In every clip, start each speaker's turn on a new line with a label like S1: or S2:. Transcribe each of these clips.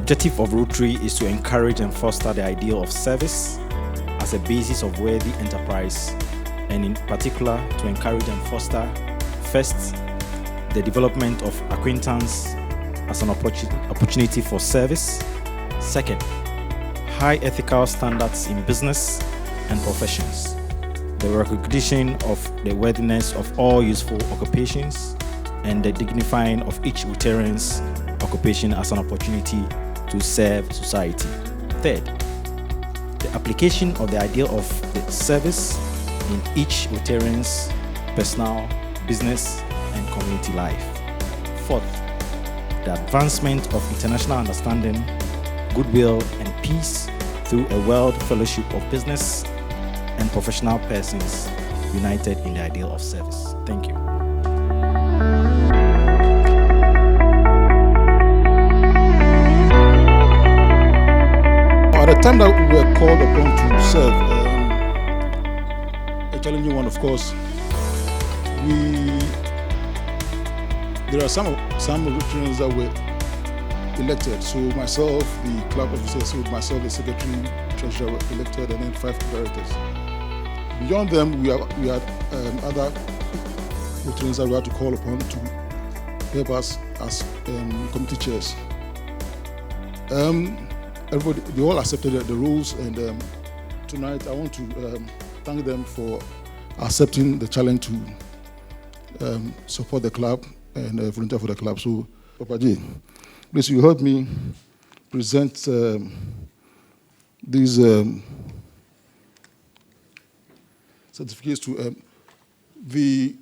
S1: objective of Rotary is to encourage and foster the ideal of service as a basis of worthy enterprise, and in particular to encourage and foster, first, the development of acquaintance as an opportunity for service. Second, high ethical standards in business and professions. The recognition of the worthiness of all useful occupations and the dignifying of each Rotarian's occupation as an opportunity to serve society. Third, the application of the ideal of the service in each Rotarian's personal, business, and community life. Fourth, the advancement of international understanding, goodwill, and peace through a world fellowship of business and professional persons united in the ideal of service. Thank you.
S2: At the time that we were called upon to serve, a challenging one, of course, there are some Rotarians that were elected. So myself, the club officers, with myself, the secretary, treasurer were elected, and then 5 directors. Beyond them, we had other Rotarians that we had to call upon to help us as committee chairs. Everybody, they all accepted the rules, and tonight I want to thank them for accepting the challenge to support the club and volunteer for the club. So, Papa J, please, you heard me present these certificates to the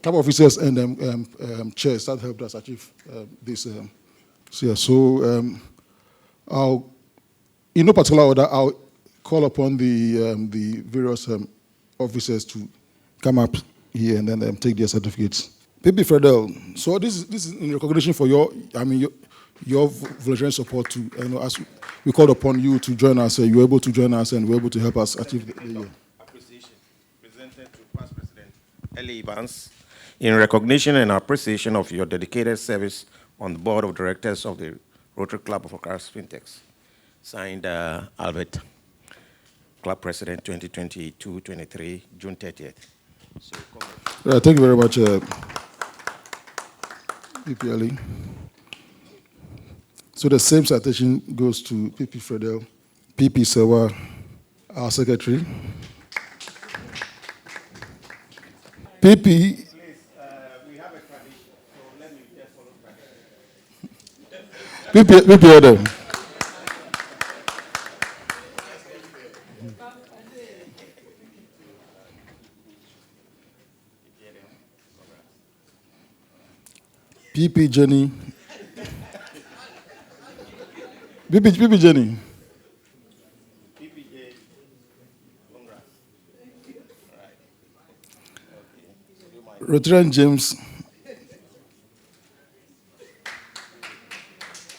S2: club officers and chairs that helped us achieve this. I'll, in no particular order, I'll call upon the various officers to come up here and then take their certificates. P.P. Fredel, so this is in recognition for your volunteering support to, as we called upon you to join us, you were able to join us and were able to help us achieve the year.
S3: Appreciation presented to past President L.A. Evans in recognition and appreciation of your dedicated service on the board of directors of the Rotary Club of Accra-Spintex. Signed, Albert, Club President 2022-23, June 30th. So,
S2: thank you very much, PPLE. So the same citation goes to P.P. Fredel, P.P. Sewa, our secretary. P.P.
S3: please, we have a tradition, so let me just follow tradition.
S2: P.P. Adam. P.P. Jenny. P.P. Jenny.
S3: PPJ, congrats. All right. Okay.
S2: Rotarian James.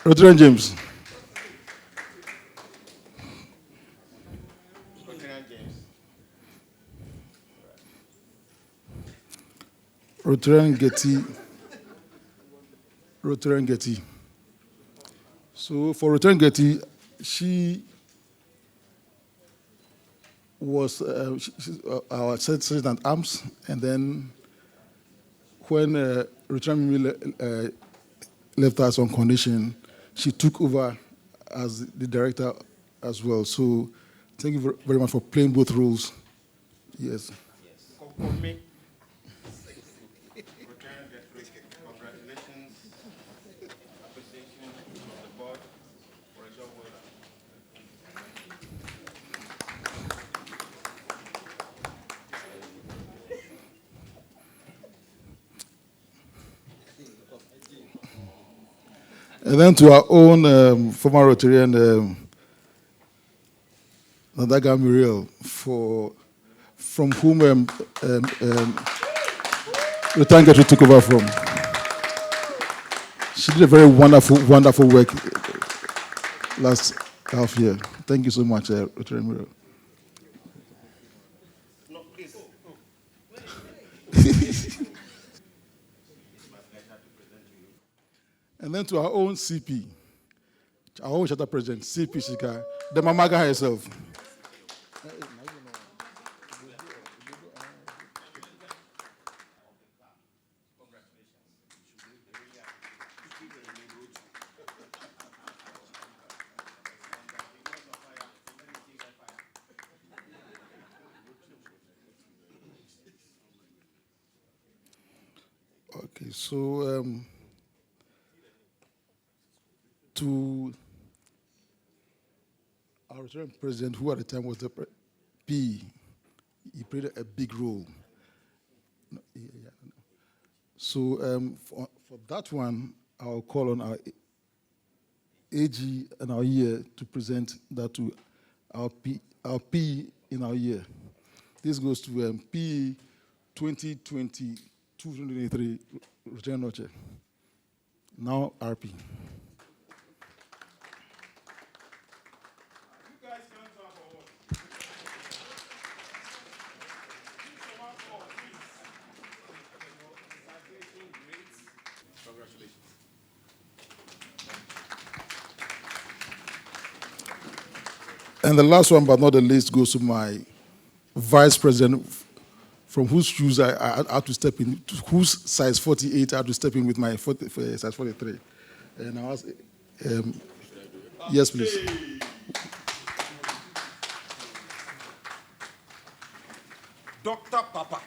S2: Rotarian James.
S3: Rotarian James.
S2: Rotarian Getty. Rotarian Getty. So for Rotarian Getty, she was our sergeant at arms, and then when Rotarian Mimi left us on condition, she took over as the director as well. So thank you very much for playing both roles. Yes.
S3: Congratulations. Appreciation of the board for a job well
S2: And then to our own former Rotarian, Nadaga Muriel, from whom Rotarian Getty took over from. She did a very wonderful work last half year. Thank you so much, Rotarian Muriel.
S3: No, please.
S2: And then to our own CP, our own charter president, CP Shika, the Mamaga herself. Okay, so to our returning president, who at the time was the P, he played a big role. No, yeah. So for that one, I'll call on our AG and our year to present that to our P in our year. This goes to P 2022-2023 return noche. Now RP. And the last one, but not the least, goes to my vice president, from whose shoes I had to step in, whose size 48 I had to step in with my size 43. And I was, yes, please.
S4: Dr. Papa.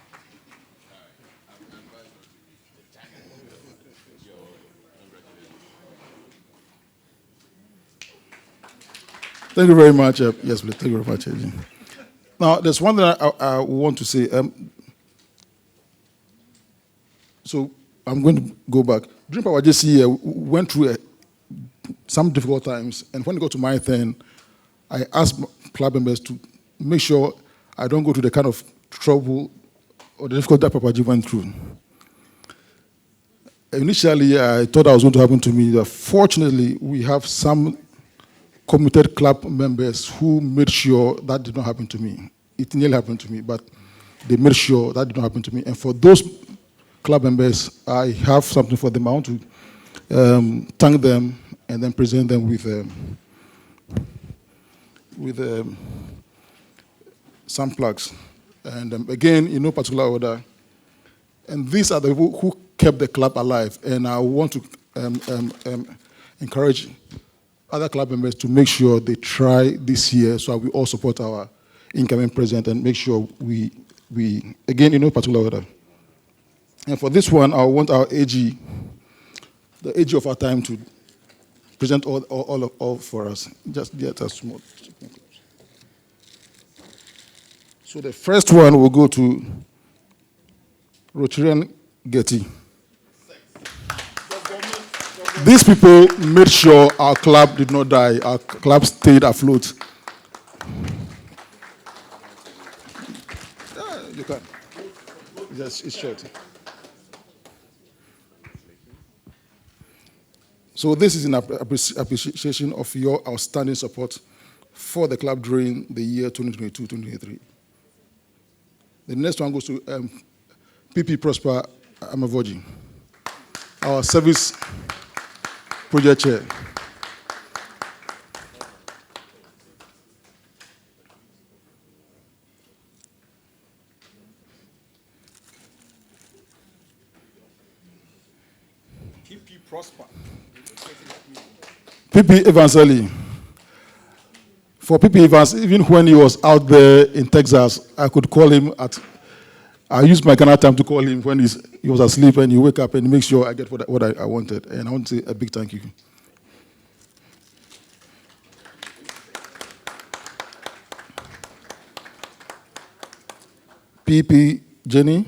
S2: Thank you very much. Yes, please. Thank you very much. Now, there's one thing I want to say. So I'm going to go back. Dream Power JC went through some difficult times, and when it got to my turn, I asked club members to make sure I don't go to the kind of trouble or the difficulty that Papa G went through. Initially, I thought that was going to happen to me. Fortunately, we have some committed club members who made sure that did not happen to me. It nearly happened to me, but they made sure that did not happen to me. And for those club members, I have something for them. I want to thank them and then present them with some plugs. And again, in no particular order. And these are the people who kept the club alive. And I want to encourage other club members to make sure they try this year so we all support our incoming president and make sure we again, in no particular order. And for this one, I want our AG, the AG of our time, to present all for us. Just get a small. So the first one will go to Rotarian Getty. These people made sure our club did not die. Our club stayed afloat. You can. It's short. So this is in appreciation of your outstanding support for the club during the year 2022-2023. The next one goes to PP Prosper Amavoji, our service project chair.
S4: PP Prosper.
S2: PP Evans Early. For PP Evans, even when he was out there in Texas, I could call him I used my Ghana time to call him when he was asleep, and he wake up and make sure I get what I wanted. And I want to say a big thank you. PP Jenny,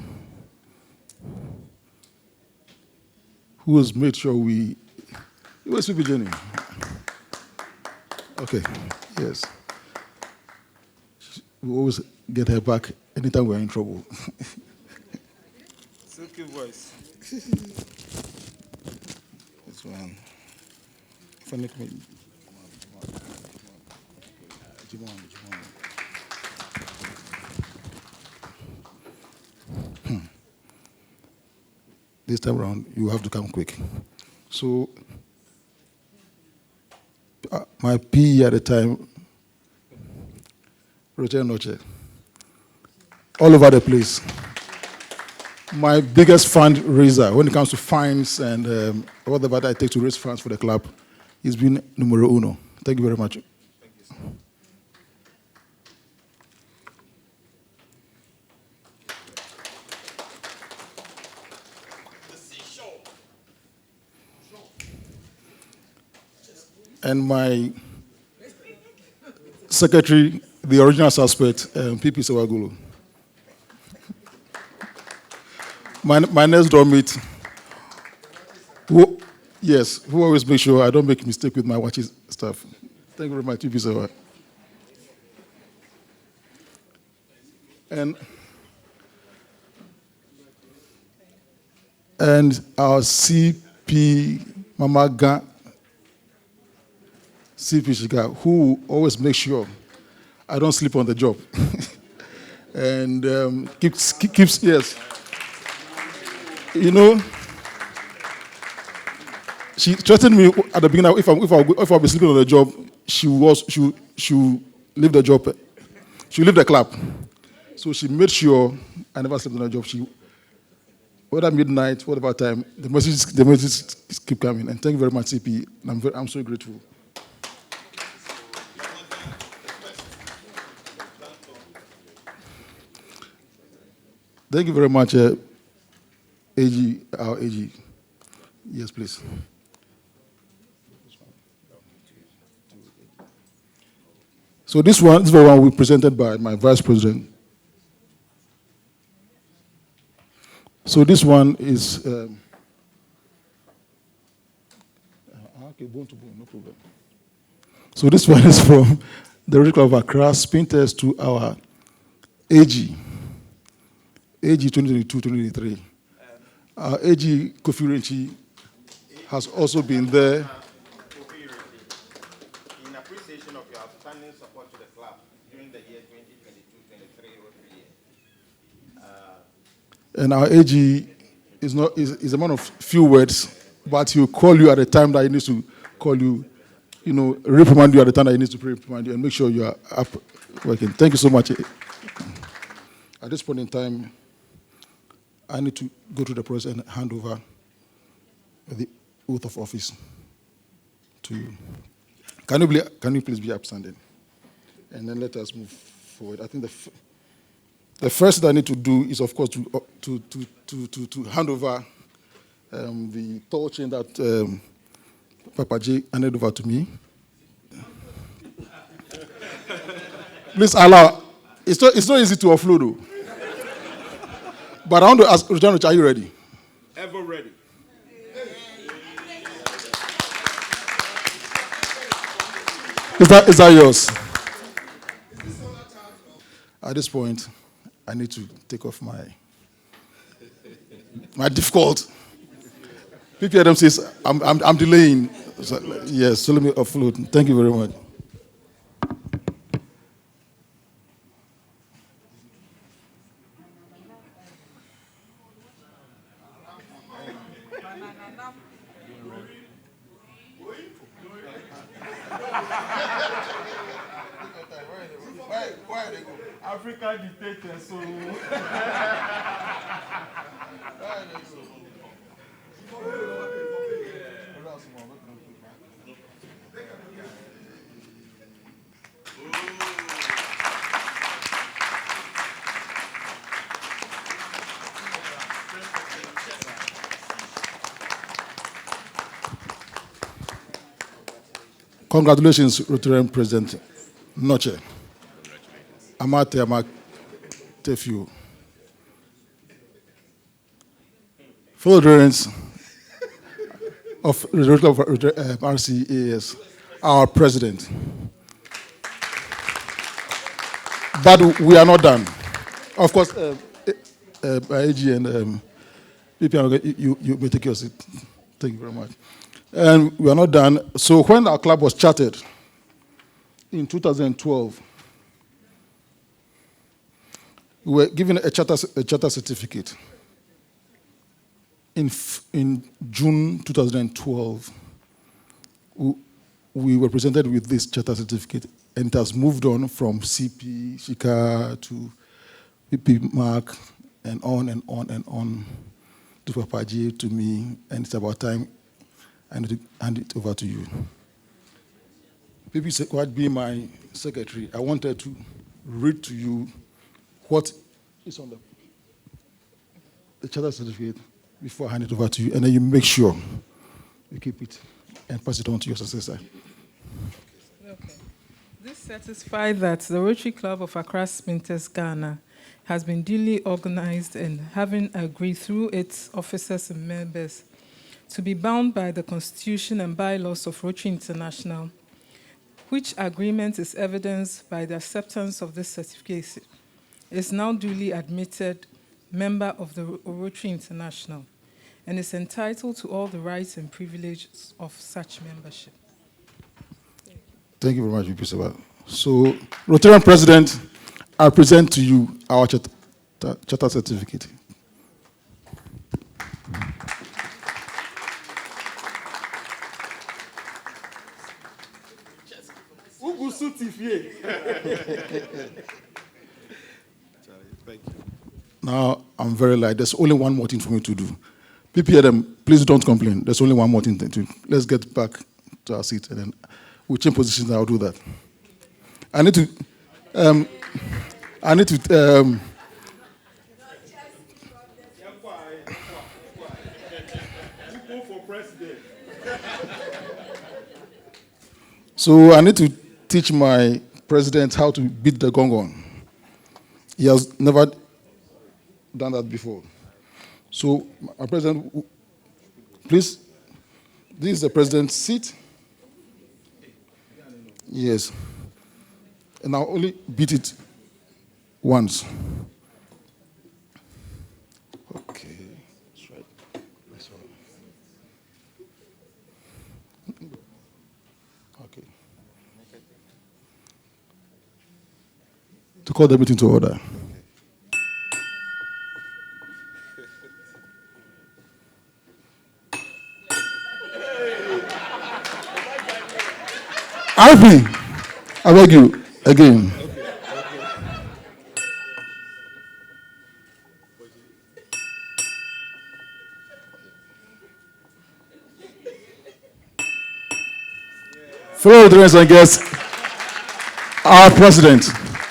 S2: who has made sure where's PP Jenny? Okay, yes. We always get her back anytime we're in trouble.
S4: Silky voice.
S2: This one. If I make me. This time around, you have to come quick. So, my PE at the time, Roger Noche, all over the place. My biggest fundraiser when it comes to fines and whatever I take to raise funds for the club has been numero uno. Thank you very much. And my secretary, the original suspect, P.P. Sewagulu. My next door mate, who always make sure I don't make mistake with my watches stuff. Thank you very much, P.P. Sewa. And our CP Mamaga, CP Shiga, who always makes sure I don't sleep on the job. And keeps, yes. You know, she threatened me at the beginning if I'll be sleeping on the job, she'll leave the job. She'll leave the club. So she made sure I never slept on the job. Whether midnight, whatever time, the messages keep coming. And thank you very much, CP. I'm so grateful. Thank you very much, AG, our AG. Yes, please. So this one will be presented by my vice president. So this one is okay, bone to bone, no problem. So this one is from the Rotary Club of Accra-Spintex to our AG 2022-2023. Our AG Kofi Renchi has also been there.
S3: In appreciation of your outstanding support to the club during the year 2022-23 Rotary year.
S2: And our AG is a man of few words, but he'll call you at the time that he needs to call you, reprimand you at the time that he needs to reprimand you, and make sure you are up working. Thank you so much. At this point in time, I need to go through the process and hand over the oath of office to you. Can you please be upstanding? And then let us move forward. I think the first thing I need to do is, of course, to hand over the tall chain that Papa J handed over to me. Please allow. It's not easy to offload, though. But I want to ask, Rojano, are you ready?
S4: Ever ready.
S2: Is that yours? At this point, I need to take off my difficult. PPRM says I'm delaying. So, yes, so let me offload. Thank you very much.
S4: Africa dictator, so.
S2: Congratulations, Rotarian President Noche. Amate Amatefio. Fellow Rotarians of the Rotary Club of RCAS, our president. But we are not done. Of course, AG and you may take your seat. Thank you very much. And we are not done. So when our club was chartered in 2012, we were given a charter certificate. In June 2012, we were presented with this charter certificate, and it has moved on from CP, Shika, to PP Mark, and on and on and on, to Papa J, to me, and it's about time I need to hand it over to you. PP Sekwad being my secretary, I wanted to read to you what is on the charter certificate before I hand it over to you, and then you make sure you keep it and pass it on to your successor.
S5: Okay. This certifies that the Rotary Club of Accra-Spintex, Ghana, has been duly organized and having agreed through its officers and members to be bound by the Constitution and bylaws of Rotary International, which agreement is evidenced by the acceptance of this certificate, is now duly admitted member of the Rotary International and is entitled to all the rights and privileges of such membership.
S2: Thank you very much, VP Seba. So, Rotarian President, I present to you our charter certificate. Now, I'm very light. There's only one more thing for me to do. PPM, please don't complain. There's only one more thing to do. Let's get back to our seat, and then we'll change positions, and I'll do that. I need to So I need to teach my president how to beat the gong on. He has never done that before. So, my president, please, this is the president's seat. Yes. And I'll only beat it once. Okay. That's right. That's right. Okay. To call the meeting to order. Alfie, I beg you, again. Fellow Rotarians and guests, our president.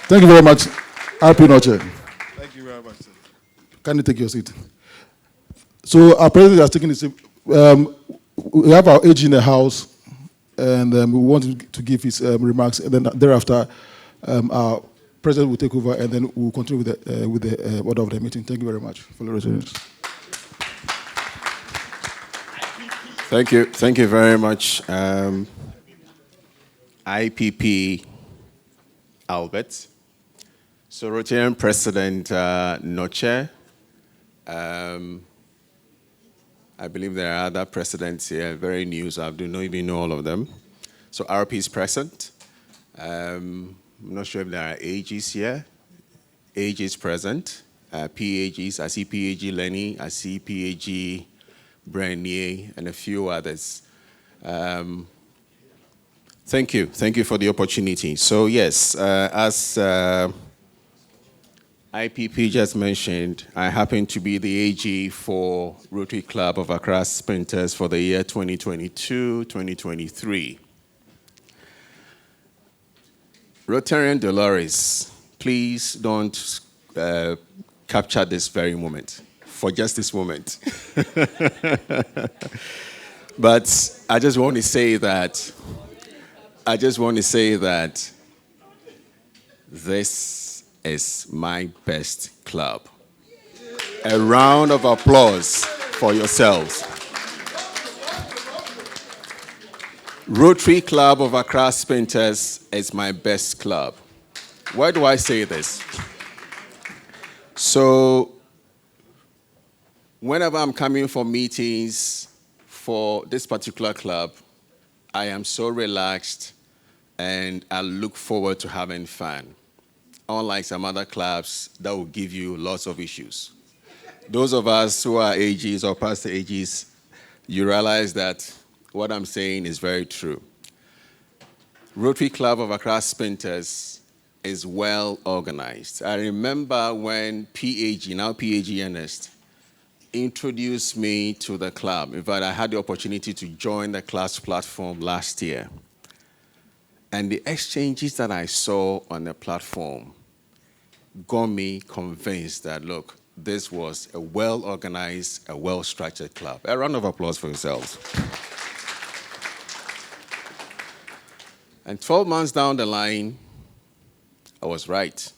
S2: Thank you very much. Happy Noche.
S4: Thank you very much, sir.
S2: Can you take your seat? So our president has taken his seat. We have our AG in the house, and we want to give his remarks, and then thereafter, our president will take over, and then we'll continue with the order of the meeting. Thank you very much, fellow Rotarians.
S6: Thank you very much, IPP Albert. So Rotarian President Noche. I believe there are other presidents here, very new, so I do not even know all of them. So RP is present. I'm not sure if there are AGs here. AG is present. PAGs, I see PAG Lenny, I see PAG Brenier, and a few others. Thank you for the opportunity. So yes, as IPP just mentioned, I happen to be the AG for Rotary Club of Accra-Spintex for the year 2022-2023. Rotarian Dolores, please don't capture this very moment, for just this moment. But I just want to say that this is my best club. A round of applause for yourselves. Rotary Club of Accra-Spintex is my best club. Why do I say this? So, whenever I'm coming for meetings for this particular club, I am so relaxed and I look forward to having fun. Unlike some other clubs that will give you lots of issues. Those of us who are AGs or past AGs, you realize that what I'm saying is very true. Rotary Club of Accra-Spintex is well organized. I remember when PAG, now PAG Ernest, introduced me to the club. In fact, I had the opportunity to join the class platform last year. And the exchanges that I saw on the platform got me convinced that, look, this was a well-organized, a well-structured club. A round of applause for yourselves. And 12 months down the line, I was right.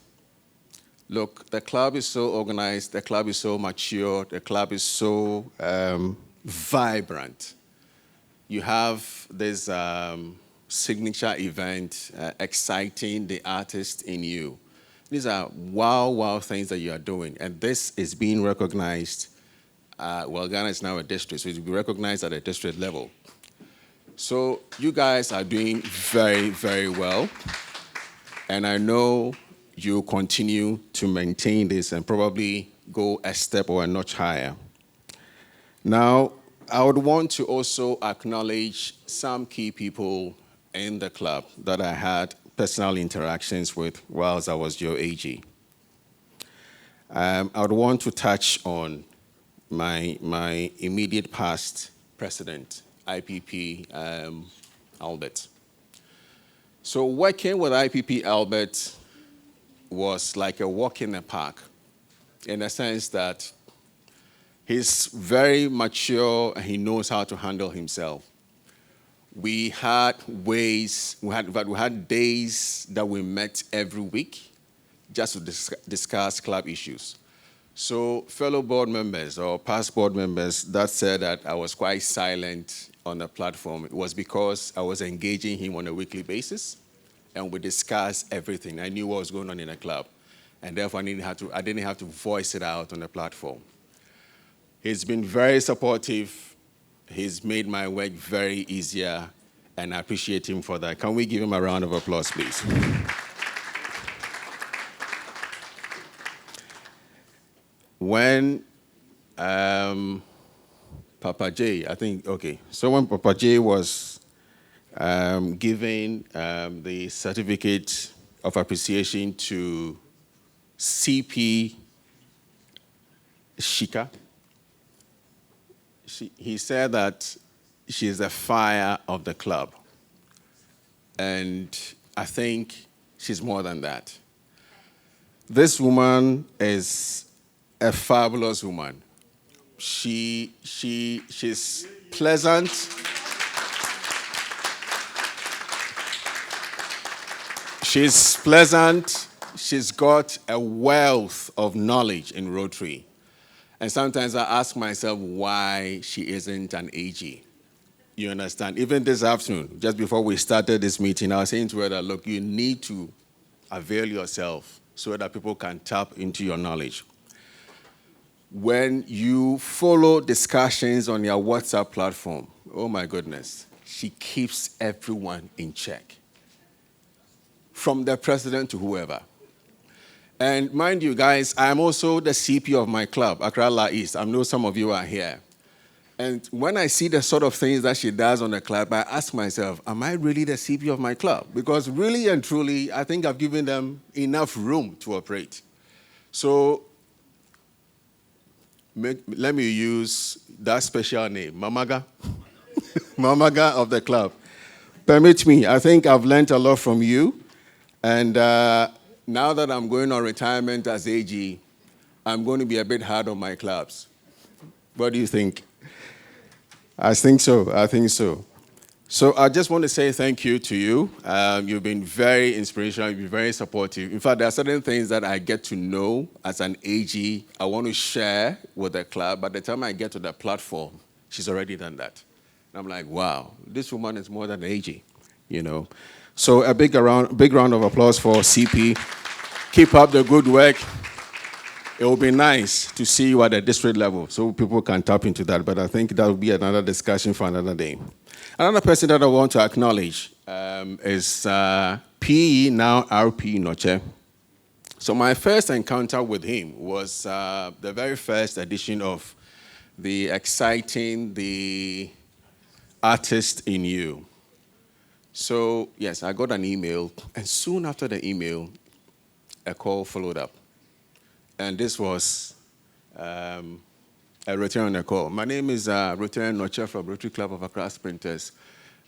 S6: Look, the club is so organized, the club is so mature, the club is so vibrant. You have this signature event, exciting the artist in you. These are wow things that you are doing. And this is being recognized. Well, Ghana is now a district, so it will be recognized at a district level. So you guys are doing very, very well. And I know you continue to maintain this and probably go a step or a notch higher. Now, I would want to also acknowledge some key people in the club that I had personal interactions with whilst I was your AG. I would want to touch on my immediate past president, IPP Albert. So working with IPP Albert was like a walk in the park, in the sense that he's very mature and he knows how to handle himself. We had days that we met every week just to discuss club issues. So fellow board members or past board members that said that I was quite silent on the platform, it was because I was engaging him on a weekly basis and we discussed everything. I knew what was going on in the club, and therefore I didn't have to voice it out on the platform. He's been very supportive. He's made my work very easier, and I appreciate him for that. Can we give him a round of applause, please? When Papa J, so when Papa J was giving the certificate of appreciation to CP Shika, he said that she is the fire of the club. And I think she's more than that. This woman is a fabulous woman. She's pleasant. She's pleasant. She's got a wealth of knowledge in Rotary. And sometimes I ask myself why she isn't an AG. You understand? Even this afternoon, just before we started this meeting, I was saying to her that, look, you need to avail yourself so that people can tap into your knowledge. When you follow discussions on your WhatsApp platform, oh my goodness, she keeps everyone in check, from the president to whoever. And mind you, guys, I'm also the CP of my club, Accra La East. I know some of you are here. And when I see the sort of things that she does on the club, I ask myself, am I really the CP of my club? Because really and truly, I think I've given them enough room to operate. So let me use that special name, Mamaga. Mamaga of the club. Permit me, I think I've learned a lot from you. And now that I'm going on retirement as AG, I'm going to be a bit hard on my clubs. What do you think? I think so. So I just want to say thank you to you. You've been very inspirational, you've been very supportive. In fact, there are certain things that I get to know as an AG, I want to share with the club. By the time I get to the platform, she's already done that. And I'm like, wow, this woman is more than an AG, you know. So a big round of applause for CP. Keep up the good work. It will be nice to see you at the district level so people can tap into that, but I think that will be another discussion for another day. Another person that I want to acknowledge is PE, now RP Noche. So my first encounter with him was the very first edition of the Exciting the Artist in You. So, yes, I got an email, and soon after the email, a call followed up. And this was a return on a call. My name is Return Noche from Rotary Club of Accra-Spintex.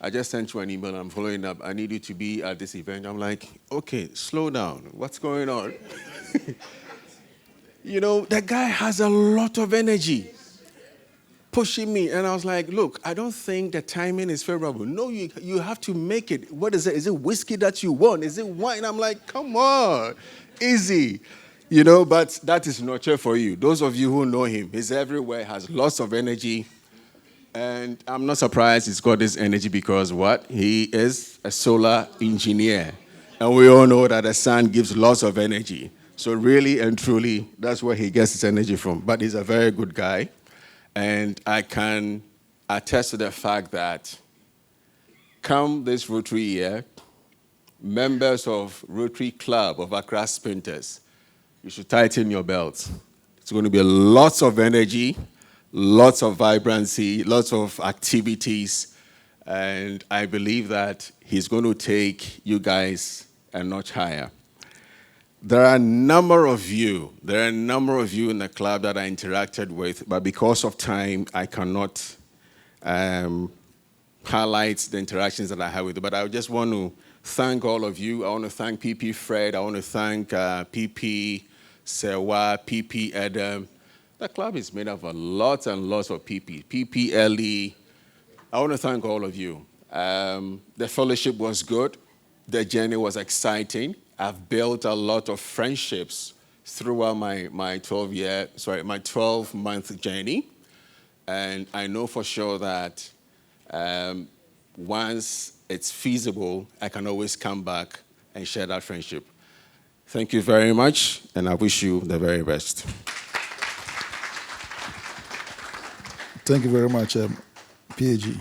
S6: I just sent you an email, and I'm following up. I need you to be at this event. I'm like, okay, slow down. What's going on? You know, the guy has a lot of energy pushing me. And I was like, look, I don't think the timing is favorable. No, you have to make it. What is it? Is it whiskey that you want? Is it wine? I'm like, come on, easy. You know, but that is nurture for you. Those of you who know him, he's everywhere, has lots of energy. And I'm not surprised he's got this energy because what? He is a solar engineer. And we all know that the sun gives lots of energy. So really and truly, that's where he gets his energy from. But he's a very good guy. And I can attest to the fact that come this Rotary year, members of Rotary Club of Accra-Spintex, you should tighten your belts. It's going to be lots of energy, lots of vibrancy, lots of activities, and I believe that he's going to take you guys a notch higher. There are a number of you in the club that I interacted with, but because of time, I cannot highlight the interactions that I had with you. But I just want to thank all of you. I want to thank PP Fred. I want to thank PP Sewa, PP Adam. The club is made up of lots and lots of PP. PP Ellie. I want to thank all of you. The fellowship was good. The journey was exciting. I've built a lot of friendships throughout my 12-month journey. And I know for sure that once it's feasible, I can always come back and share that friendship. Thank you very much, and I wish you the very best.
S2: Thank you very much, PAG.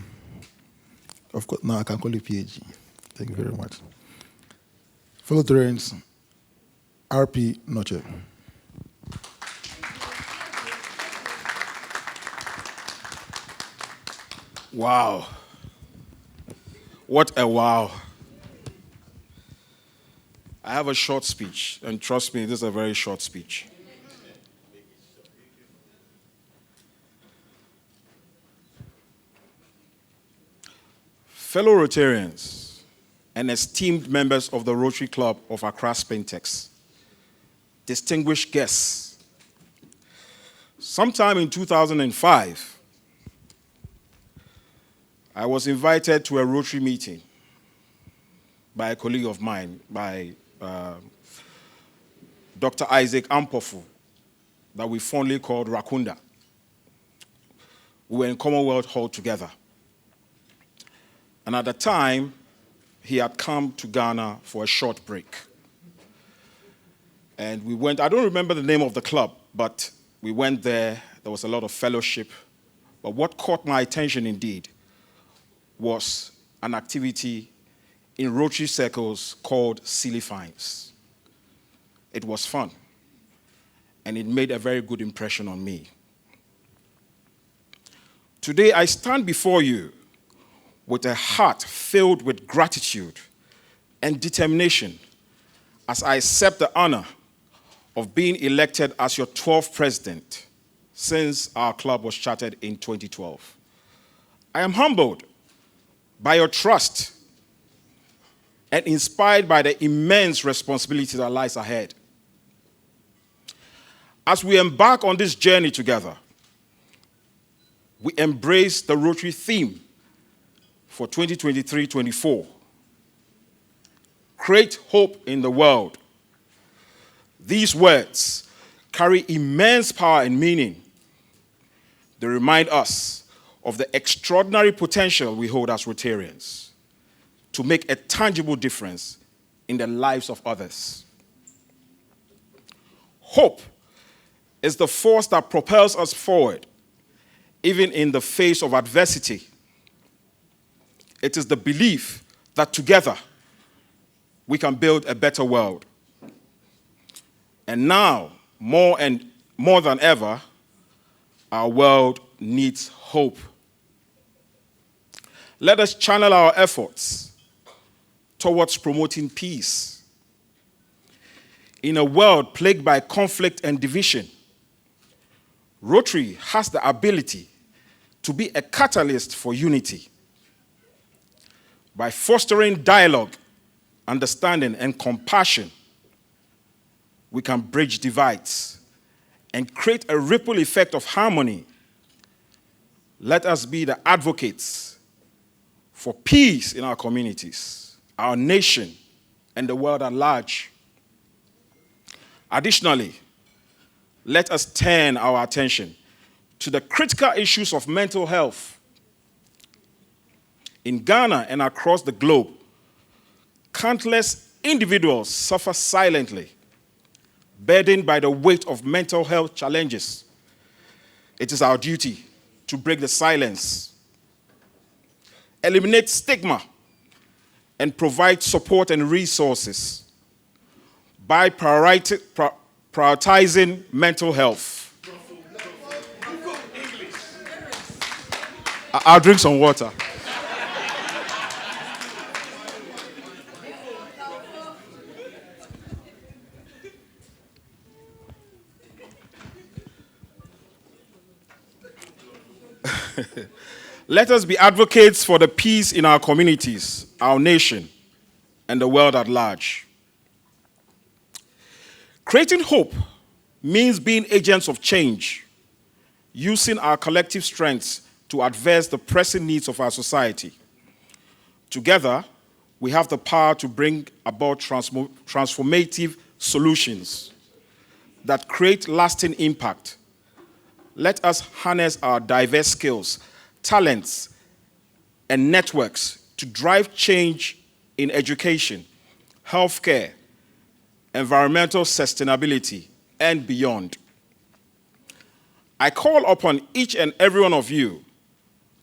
S2: Of course, now I can call you PAG. Thank you very much. Fellow Terrains, RP Noche.
S4: Wow. What a wow. I have a short speech, and trust me, this is a very short speech. Fellow Rotarians and esteemed members of the Rotary Club of Accra-Spintex, distinguished guests, sometime in 2005, I was invited to a Rotary meeting by a colleague of mine, by Dr. Isaac Ampofu, that we fondly called Rakunda. We were in Commonwealth Hall together. And at the time, he had come to Ghana for a short break. And we went, I don't remember the name of the club, but we went there. There was a lot of fellowship. But what caught my attention indeed was an activity in Rotary circles called Silly Finds. It was fun, and it made a very good impression on me. Today, I stand before you with a heart filled with gratitude and determination as I accept the honor of being elected as your 12th president since our club was chartered in 2012. I am humbled by your trust and inspired by the immense responsibility that lies ahead. As we embark on this journey together, we embrace the Rotary theme for 2023-24. Create hope in the world. These words carry immense power and meaning. They remind us of the extraordinary potential we hold as Rotarians to make a tangible difference in the lives of others. Hope is the force that propels us forward, even in the face of adversity. It is the belief that together we can build a better world. And now, more than ever, our world needs hope. Let us channel our efforts towards promoting peace. In a world plagued by conflict and division, Rotary has the ability to be a catalyst for unity. By fostering dialogue, understanding, and compassion, we can bridge divides and create a ripple effect of harmony. Let us be the advocates for peace in our communities, our nation, and the world at large. Additionally, let us turn our attention to the critical issues of mental health. In Ghana and across the globe, countless individuals suffer silently, burdened by the weight of mental health challenges. It is our duty to break the silence, eliminate stigma, and provide support and resources by prioritizing mental health. I'll drink some water. Let us be advocates for the peace in our communities, our nation, and the world at large. Creating hope means being agents of change, using our collective strengths to address the pressing needs of our society. Together, we have the power to bring about transformative solutions that create lasting impact. Let us harness our diverse skills, talents, and networks to drive change in education, healthcare, environmental sustainability, and beyond. I call upon each and every one of you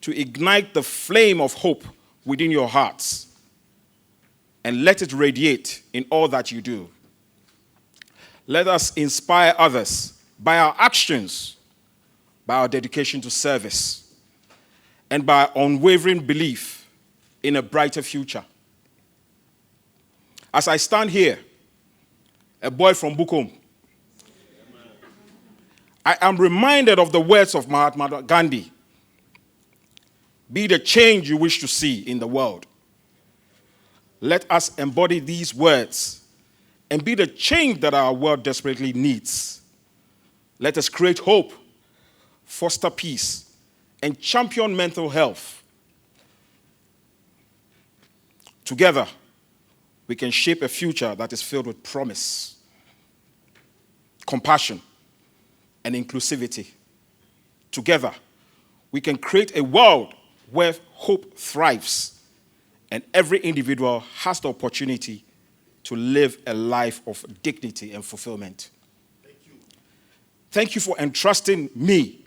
S4: to ignite the flame of hope within your hearts and let it radiate in all that you do. Let us inspire others by our actions, by our dedication to service, and by our unwavering belief in a brighter future. As I stand here, a boy from Bukom, I am reminded of the words of Mahatma Gandhi. Be the change you wish to see in the world. Let us embody these words and be the change that our world desperately needs. Let us create hope, foster peace, and champion mental health. Together, we can shape a future that is filled with promise, compassion, and inclusivity. Together, we can create a world where hope thrives and every individual has the opportunity to live a life of dignity and fulfillment. Thank you. Thank you for entrusting me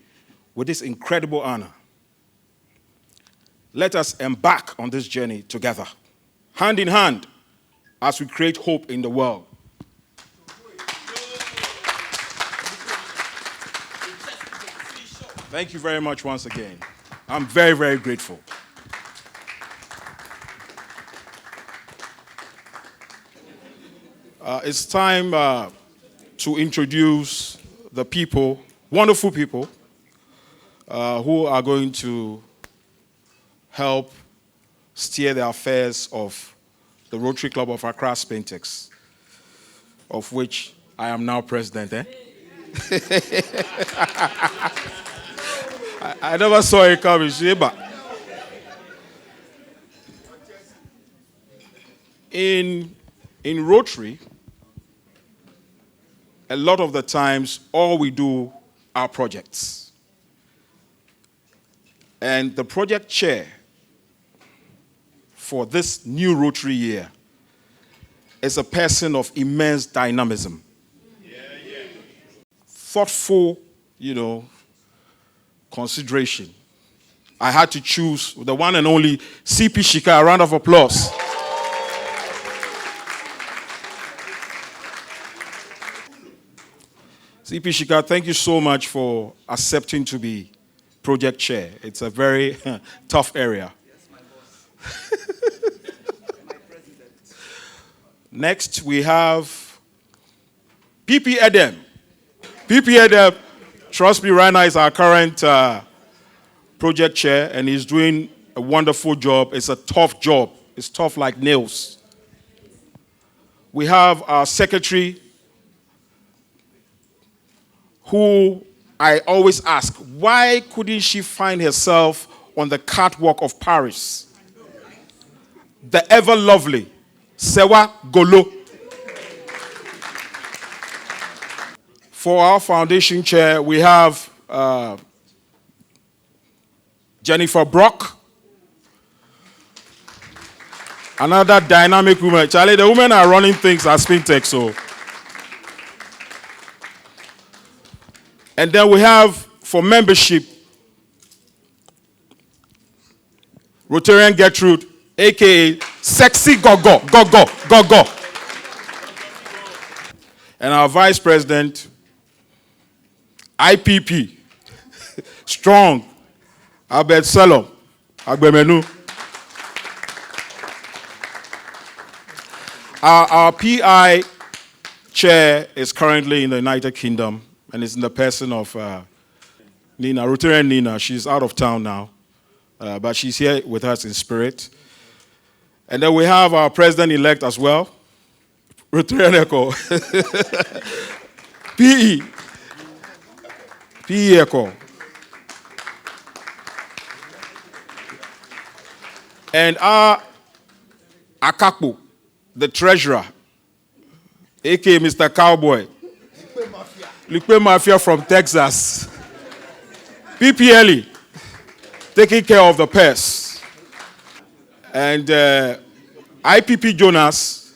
S4: with this incredible honor. Let us embark on this journey together, hand in hand, as we create hope in the world. Thank you very much once again. I'm very, very grateful. It's time to introduce the people, wonderful people, who are going to help steer the affairs of the Rotary Club of Accra-Spintex, of which I am now president. I never saw it coming, but in Rotary, a lot of the times, all we do are projects. And the project chair for this new Rotary year is a person of immense dynamism. Thoughtful, consideration. I had to choose the one and only CP Shika. A round of applause. CP Shika, thank you so much for accepting to be project chair. It's a very tough area.
S7: Yes, my boss. My president.
S4: Next, we have PP Edem. PP Edem, trust me, right now is our current project chair, and he's doing a wonderful job. It's a tough job. It's tough like nails. We have our secretary, who I always ask, why couldn't she find herself on the catwalk of Paris? The ever lovely Sewa Golo. For our foundation chair, we have Jennifer Brock, another dynamic woman. Charlie, the women are running things at Spintex, so. And then we have, for membership, Rotarian Gertrude, a.k.a. Sexy Gogo, Gogo, Gogo. And our vice president, IPP, strong, Albert Salom, Agbemenu. Our PI chair is currently in the United Kingdom, and it's in the person of Nina, Rotarian Nina. She's out of town now, but she's here with us in spirit. And then we have our president-elect as well, Rotarian Echo. PE Echo. And our Akapu, the treasurer, a.k.a. Mr. Cowboy. Likpe Mafia from Texas. PPLE, taking care of the purse. And IPP Jonas,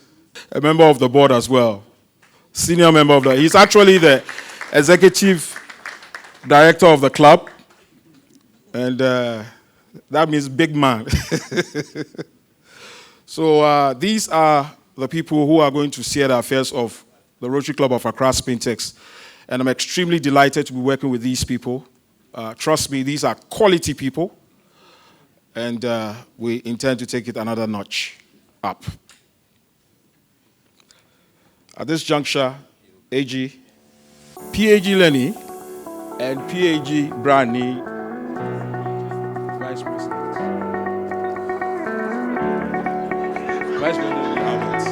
S4: a member of the board as well. Senior member of the, he's actually the executive director of the club. And that means big man. So these are the people who are going to steer the affairs of the Rotary Club of Accra-Spintex. And I'm extremely delighted to be working with these people. Trust me, these are quality people. And we intend to take it another notch up. At this juncture, AG, PAG Lenny, and PAG Brani, Vice President. Vice President Albert.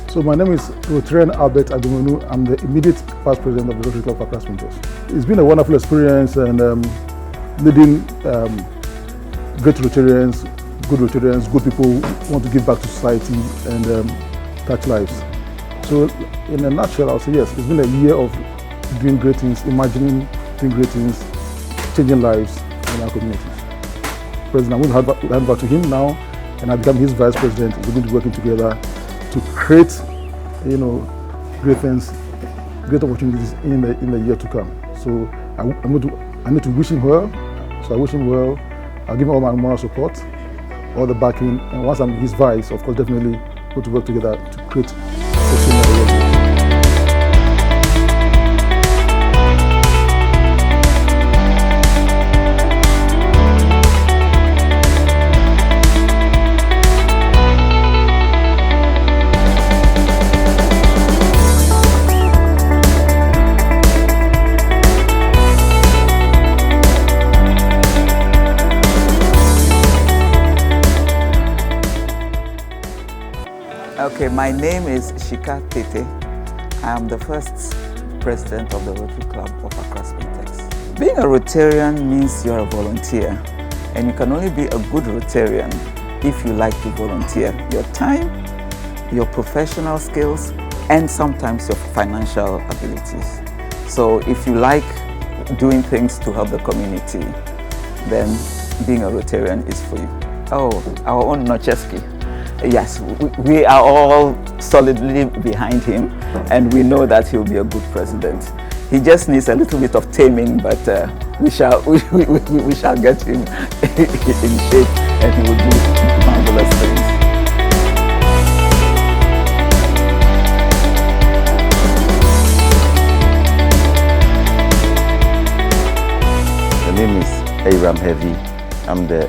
S2: So my name is Rotarian Albert Adumonu. I'm the immediate past president of the Rotary Club of Accra-Spintex. It's been a wonderful experience, and leading great Rotarians, good people who want to give back to society and touch lives. So in a nutshell, I'll say yes, it's been a year of doing great things, imagining doing great things, changing lives in our communities. President, I'm going to hand back to him now, and I become his vice president. We're going to be working together to create, great things, great opportunities in the year to come. So I need to wish him well. So I wish him well. I'll give him all my moral support, all the backing, and once I'm his vice, of course, definitely go to work together to create a similar.
S7: Okay, my name is Shika Tete. I am the first president of the Rotary Club of Accra-Spintex. Being a Rotarian means you're a volunteer, and you can only be a good Rotarian if you like to volunteer your time, your professional skills, and sometimes your financial abilities. So if you like doing things to help the community, then being a Rotarian is for you. Oh, our own Nocheski. yes, we are all solidly behind him, and we know that he'll be a good president. He just needs a little bit of taming, but we shall get him in shape, and he will do marvelous things. My name is Abraham Heavy. I'm the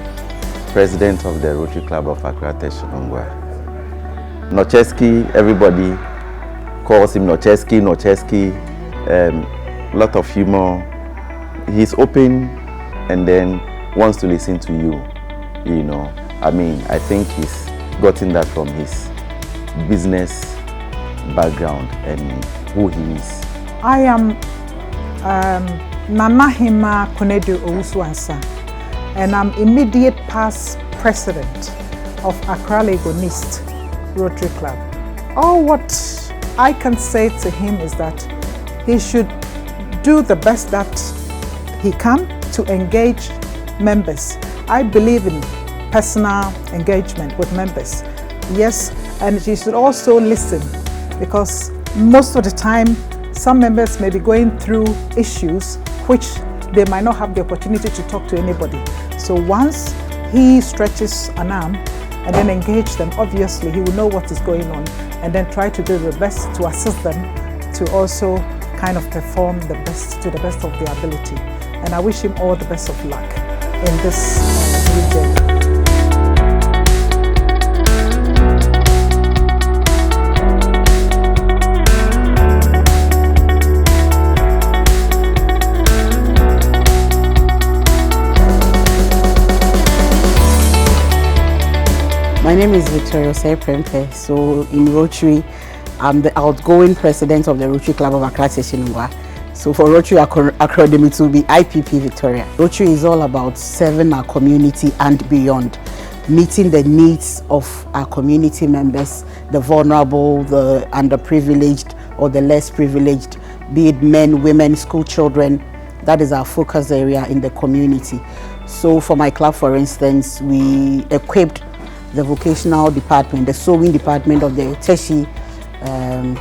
S7: president of the Rotary Club of Accra-Spintex. Nocheski, everybody calls him Nocheski. Lot of humor. He's open and then wants to listen to you. You know, I mean, I think he's gotten that from his business background and who he is.
S8: I am Nana Hima Konedu Owusu-Ansah, and I'm immediate past president of Accra Lagos East Rotary Club. All what I can say to him is that he should do the best that he can to engage members. I believe in personal engagement with members. Yes, and he should also listen, because most of the time some members may be going through issues which they might not have the opportunity to talk to anybody. So once he stretches an arm and then engage them, obviously he will know what is going on and then try to do the best to assist them to also kind of perform the best to the best of their ability. And I wish him all the best of luck in this new journey.
S9: My name is Victoria Prempe. So in Rotary, I'm the outgoing president of the Rotary Club of Accra-Spintex. So for Rotary Academy to be IPP Victoria. Rotary is all about serving our community and beyond, meeting the needs of our community members, the vulnerable, the underprivileged or the less privileged, be it men, women, school children. That is our focus area in the community. So for my club, for instance, we equipped the vocational department, the sewing department of the Teshi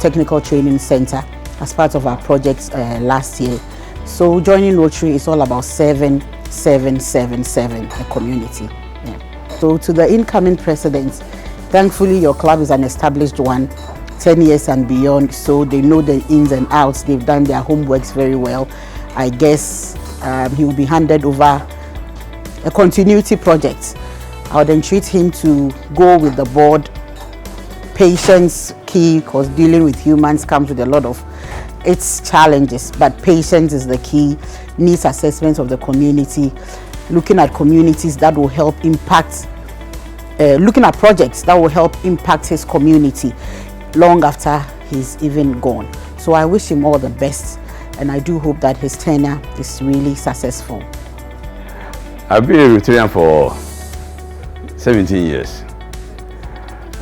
S9: Technical Training Center as part of our projects last year. So joining Rotary is all about 7-7-7-7, the community. Yeah. So to the incoming presidents, thankfully your club is an established one, 10 years and beyond, so they know the ins and outs. They've done their homeworks very well. I guess he will be handed over a continuity project. I would entreat him to go with the board. Patience key, because dealing with humans comes with a lot of its challenges, but patience is the key. Needs assessment of the community, looking at communities that will help impact, looking at projects that will help impact his community long after he's even gone. So I wish him all the best, and I do hope that his tenure is really successful.
S10: I've been a Rotarian for 17 years.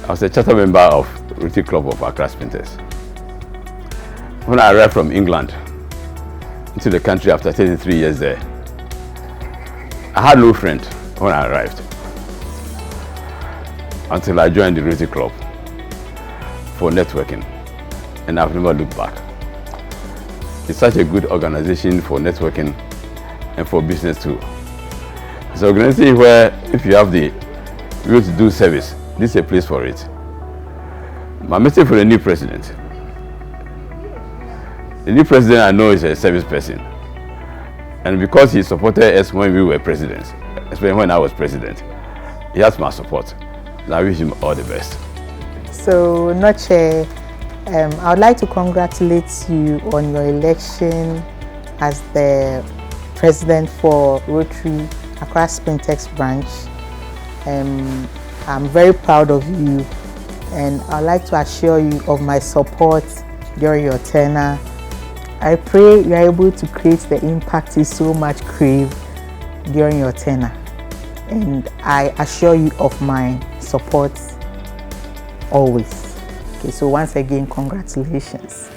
S10: I was a charter member of Rotary Club of Accra-Spintex. When I arrived from England into the country after 33 years there, I had no friend when I arrived until I joined the Rotary Club for networking, and I've never looked back. It's such a good organization for networking and for business too. It's an organization where if you have the will to do service, this is a place for it. My message for the new president. The new president I know is a service person. And because he supported us when we were presidents, especially when I was president, he has my support. And I wish him all the best.
S8: So, Noche, I would like to congratulate you on your election as the president for Rotary Accra-Spintex branch. I'm very proud of you, and I'd like to assure you of my support during your tenure. I pray you're able to create the impact you so much crave during your tenure, and I assure you of my support always. Okay, so once again, congratulations.